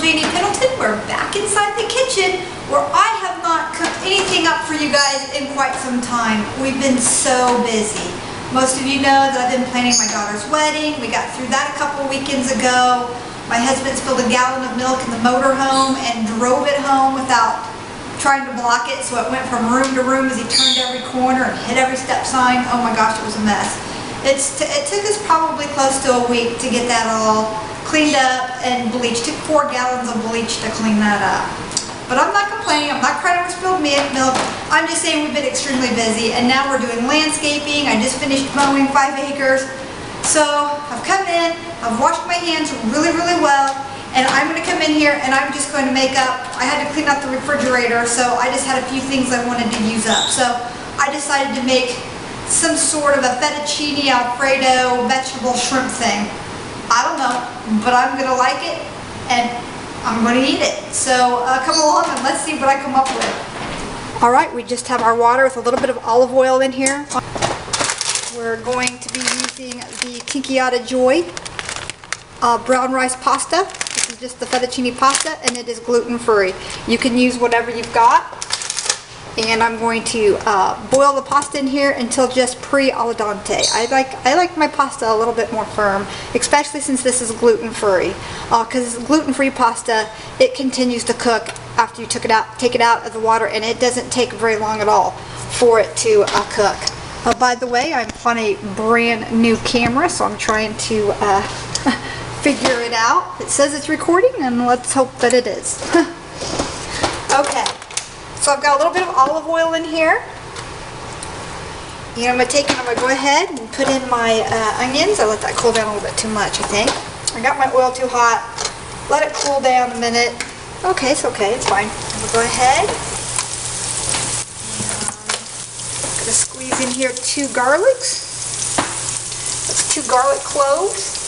Janie Pendleton. We're back inside the kitchen where I have not cooked anything up for you guys in quite some time. We've been so busy. Most of you know that I've been planning my daughter's wedding. We got through that a couple weekends ago. My husband spilled a gallon of milk in the motorhome and drove it home without trying to block it, so it went from room to room as he turned every corner and hit every step sign. Oh my gosh, it was a mess. It took us probably close to a week to get that all cleaned up and bleached. It took 4 gallons of bleach to clean that up. But I'm not complaining. I'm not crying over spilled milk. I'm just saying we've been extremely busy, and now we're doing landscaping. I just finished mowing 5 acres. So I've come in, I've washed my hands really, really well, and I'm going to come in here and I'm just going to make up. I had to clean out the refrigerator, so I just had a few things I wanted to use up. So I decided to make some sort of a Fettuccine Alfredo vegetable shrimp thing. I don't know, but I'm going to like it and I'm going to eat it. So come along and let's see what I come up with. Alright, we just have our water with a little bit of olive oil in here. We're going to be using the Tinkyata Joy brown rice pasta. This is just the fettuccine pasta, and it is gluten-free. You can use whatever you've got. And I'm going to boil the pasta in here until just pre-al dente. I like my pasta a little bit more firm, especially since this is gluten-free. Because gluten-free pasta, it continues to cook after you take it out of the water, and it doesn't take very long at all for it to cook. By the way, I'm on a brand new camera, so I'm trying to figure it out. It says it's recording, and let's hope that it is. Okay. So I've got a little bit of olive oil in here. And I'm going to go ahead and put in my onions. I let that cool down a little bit too much, I think. I got my oil too hot. Let it cool down a minute. Okay, it's fine. I'm going to go ahead. I'm going to squeeze in here 2 garlics. That's 2 garlic cloves.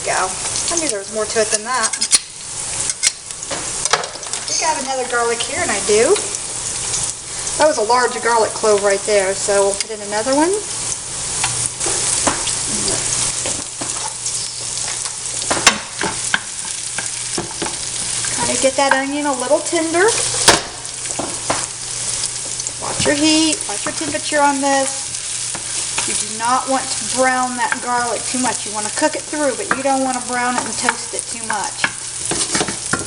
Go. I knew there was more to it than that. I think I have another garlic here, and I do. That was a large garlic clove right there, so we'll put in another one. Kind of get that onion a little tender. Watch your heat, watch your temperature on this. You do not want to brown that garlic too much. You want to cook it through, but you don't want to brown it and toast it too much.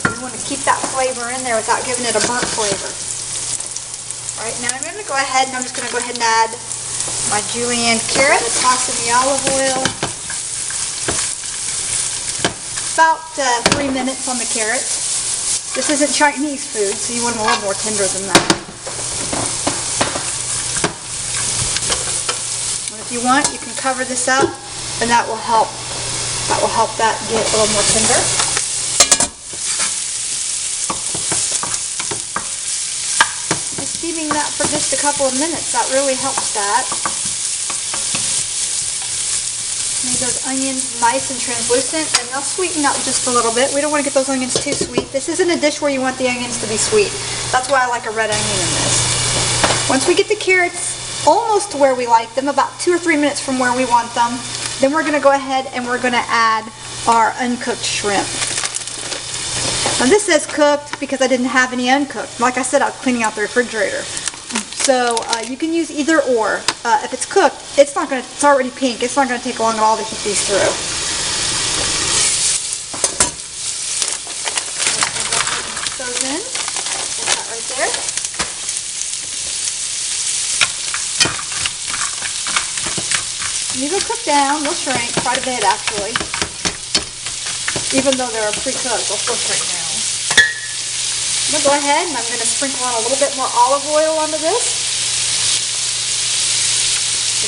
You want to keep that flavor in there without giving it a burnt flavor. Alright, now I'm going to go ahead and add my julienne carrot. Toss in the olive oil. About 3 minutes on the carrots. This isn't Chinese food, so you want them a little more tender than that. If you want, you can cover this up, and that will help that get a little more tender. Just steaming that for just a couple of minutes, that really helps that. Make those onions nice and translucent, and they'll sweeten up just a little bit. We don't want to get those onions too sweet. This isn't a dish where you want the onions to be sweet. That's why I like a red onion in this. Once we get the carrots almost to where we like them, about 2 or 3 minutes from where we want them, then we're going to go ahead and we're going to add our uncooked shrimp. Now this says cooked because I didn't have any uncooked. Like I said, I was cleaning out the refrigerator. So you can use either or. If it's cooked, it's already pink. It's not going to take long at all to heat these through. Put those in. Get that right there. These will cook down, they'll shrink quite a bit actually. Even though they're pre-cooked, they'll still shrink down. I'm going to go ahead and I'm going to sprinkle on a little bit more olive oil onto this.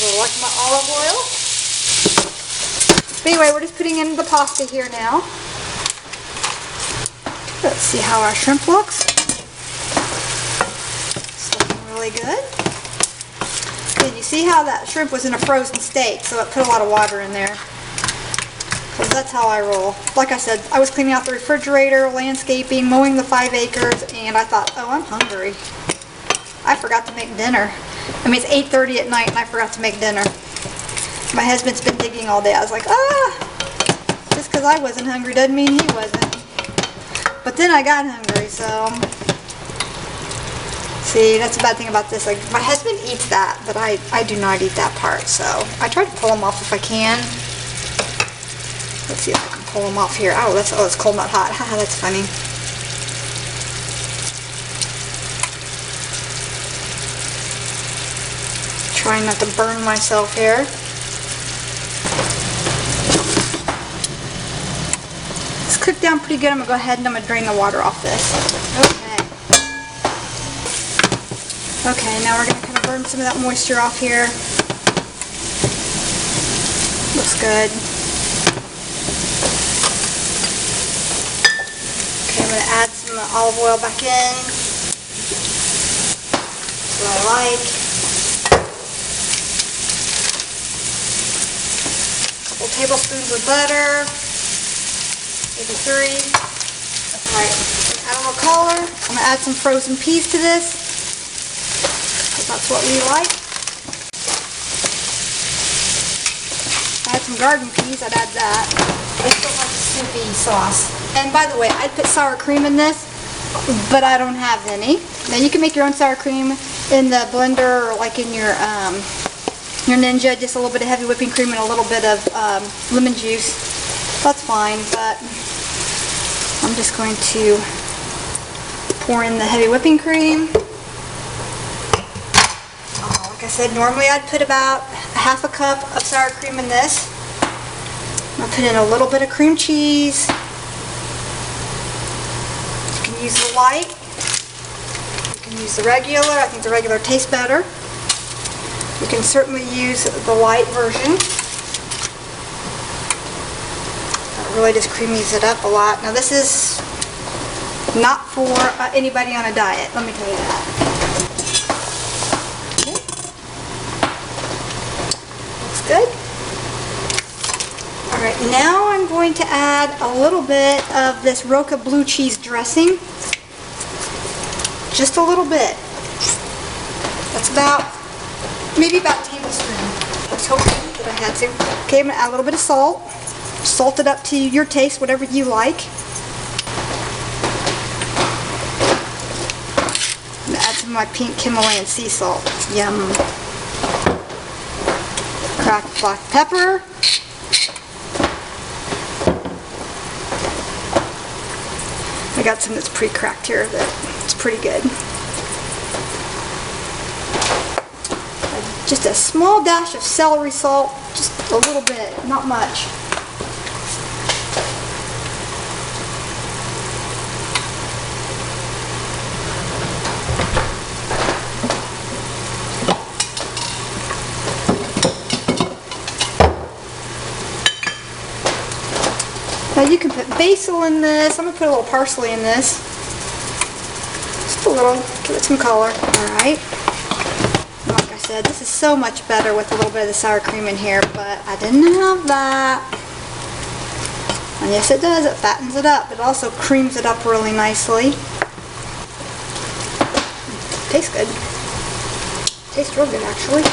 I like my olive oil. But anyway, we're just putting in the pasta here now. Let's see how our shrimp looks. It's looking really good. You see how that shrimp was in a frozen state, so it put a lot of water in there. Because that's how I roll. Like I said, I was cleaning out the refrigerator, landscaping, mowing the 5 acres, and I thought, oh, I'm hungry. I forgot to make dinner. I mean, it's 8:30 at night and I forgot to make dinner. My husband's been digging all day. I was like, just because I wasn't hungry doesn't mean he wasn't. But then I got hungry, so. See, that's the bad thing about this. Like, my husband eats that, but I do not eat that part, so. I try to pull them off if I can. Let's see if I can pull them off here. Oh, it's cold, not hot. Haha, that's funny. Trying not to burn myself here. It's cooked down pretty good. I'm going to go ahead and I'm going to drain the water off this. Okay. Okay, now we're going to kind of burn some of that moisture off here. Looks good. Okay, I'm going to add some olive oil back in. That's what I like. Tablespoons of butter, maybe 3. Alright, add a little color. I'm going to add some frozen peas to this, because that's what we like. If I had some garden peas, I'd add that. I still like the soupy sauce. And by the way, I'd put sour cream in this, but I don't have any. Now you can make your own sour cream in the blender or like in your Ninja, just a little bit of heavy whipping cream and a little bit of lemon juice. That's fine, but I'm just going to pour in the heavy whipping cream. Like I said, normally I'd put about half a cup of sour cream in this. I'll put in a little bit of cream cheese. You can use the light. You can use the regular. I think the regular tastes better. You can certainly use the light version. That really just creamies it up a lot. Now this is not for anybody on a diet, let me tell you that. Okay. Looks good. Alright, now I'm going to add a little bit of this Roca blue cheese dressing. Just a little bit. That's maybe about a tablespoon. I was hoping that I had to. Okay, I'm going to add a little bit of salt. Salt it up to your taste, whatever you like. I'm going to add some of my pink Himalayan sea salt. Yum. Cracked black pepper. I got some that's pre-cracked here that's pretty good. Just a small dash of celery salt, just a little bit, not much. Now you can put basil in this. I'm going to put a little parsley in this. Just a little, give it some color. Alright. Like I said, this is so much better with a little bit of the sour cream in here, but I didn't have that. And yes, it does. It fattens it up. It also creams it up really nicely. Tastes good. Tastes real good, actually.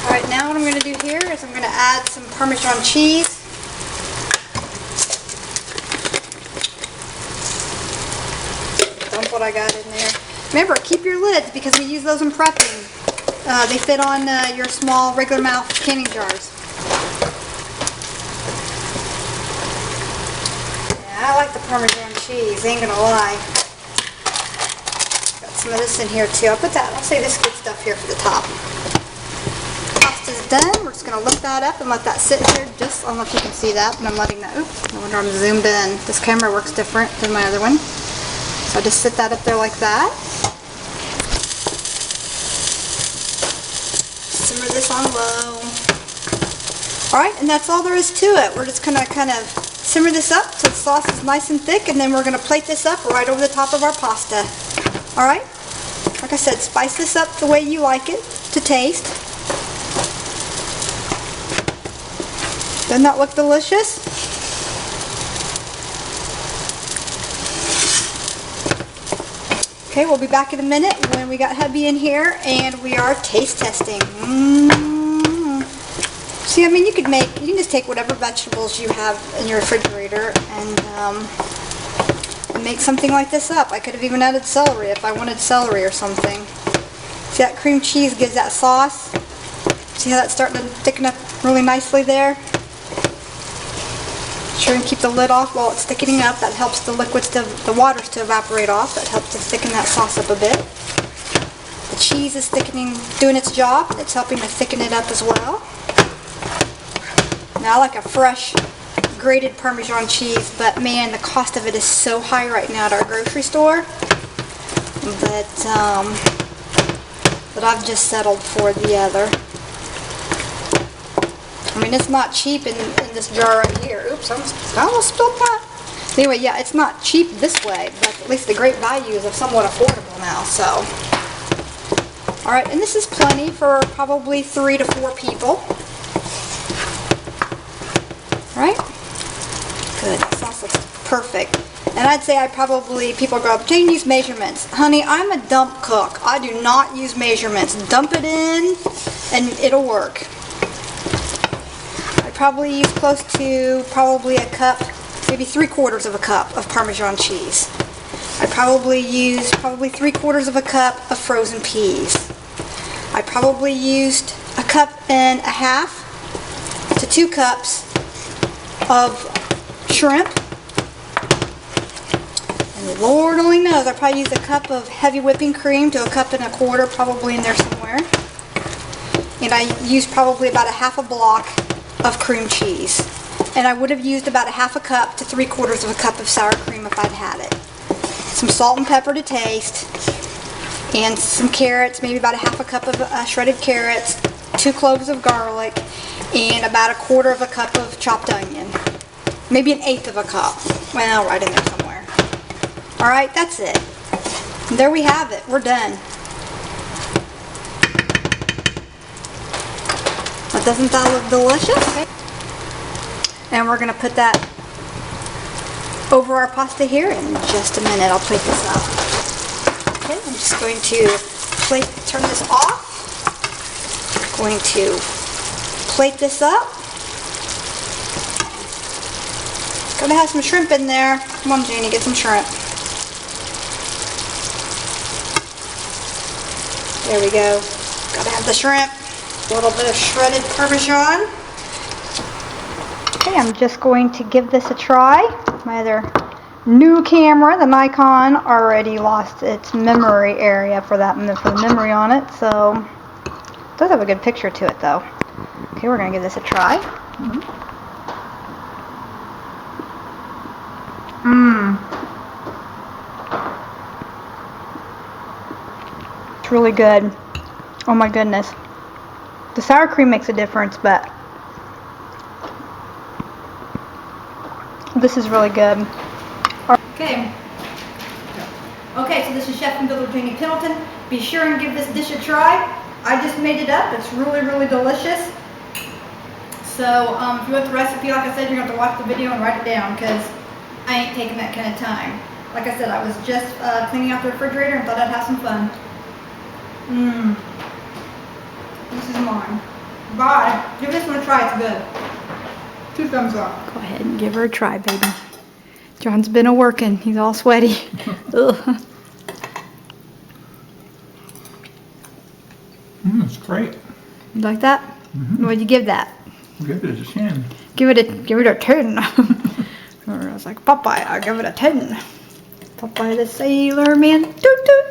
Alright, now what I'm going to do here is I'm going to add some Parmesan cheese. Dump what I got in there. Remember, keep your lids because we use those in prepping. They fit on your small regular mouth canning jars. Yeah, I like the Parmesan cheese, ain't gonna lie. Got some of this in here too. I'll save this good stuff here for the top. Pasta's done. We're just gonna lift that up and let that sit here. Just, I don't know if you can see that, but I'm letting that, oops, no wonder I'm zoomed in. This camera works different than my other one. So I just sit that up there like that. Simmer this on low. Alright, and that's all there is to it. We're just going to kind of simmer this up till the sauce is nice and thick, and then we're going to plate this up right over the top of our pasta. Alright? Like I said, spice this up the way you like it to taste. Doesn't that look delicious? Okay, we'll be back in a minute when we got hubby in here and we are taste testing. See, I mean, you can just take whatever vegetables you have in your refrigerator and make something like this up. I could have even added celery if I wanted celery or something. See, that cream cheese gives that sauce. See how that's starting to thicken up really nicely there? Sure and keep the lid off while it's thickening up. That helps the the waters to evaporate off. That helps to thicken that sauce up a bit. The cheese is doing its job. It's helping to thicken it up as well. Now I like a fresh grated Parmesan cheese, but man, the cost of it is so high right now at our grocery store that I've just settled for the other. I mean, it's not cheap in this jar right here. Oops, I almost spilled that. Anyway, yeah, it's not cheap this way, but at least the great values are somewhat affordable now, so. Alright, and this is plenty for probably 3 to 4 people. Right? Good, that sauce looks perfect. And I'd say people go, Jane, use measurements. Honey, I'm a dump cook. I do not use measurements. Dump it in and it'll work. I probably use close to a cup, maybe 3/4 of a cup of Parmesan cheese. I probably use 3/4 of a cup of frozen peas. I probably used 1.5 cups to 2 cups of shrimp. And Lord only knows, I probably used a cup of heavy whipping cream to 1.25 cups, probably in there somewhere. And I used probably about 1/2 block of cream cheese. And I would have used about 1/2 cup to 3/4 of a cup of sour cream if I'd had it. Some salt and pepper to taste. And some carrots, maybe about 1/2 cup of shredded carrots, 2 cloves of garlic, and about 1/4 cup of chopped onion. Maybe 1/8 cup. Well, right in there somewhere. Alright, that's it. And there we have it. We're done. Well, doesn't that look delicious? And we're going to put that over our pasta here in just a minute. I'll plate this up. Okay, I'm just going to turn this off. Going to plate this up. Gotta have some shrimp in there. Come on, Janie, get some shrimp. There we go. Gotta have the shrimp. A little bit of shredded Parmesan. Okay, I'm just going to give this a try. My other new camera, the Nikon, already lost its memory area for the memory on it, so it does have a good picture to it though. Okay, we're gonna give this a try. It's really good. Oh my goodness. The sour cream makes a difference, but this is really good. Okay. Okay, so this is Chef and Builder Janie Pendleton. Be sure and give this dish a try. I just made it up. It's really, really delicious. So if you want the recipe, like I said, you're going to have to watch the video and write it down because I ain't taking that kind of time. Like I said, I was just cleaning out the refrigerator and thought I'd have some fun. This is mine. Bye. Give this one a try. It's good. 2 thumbs up. Go ahead and give her a try, baby. John's been a-working. He's all sweaty. It's great. You like that? What'd you give that? Give it a 10. Give it a 10. I was like, Popeye, I'll give it a 10. Popeye the Sailor Man. Toot toot.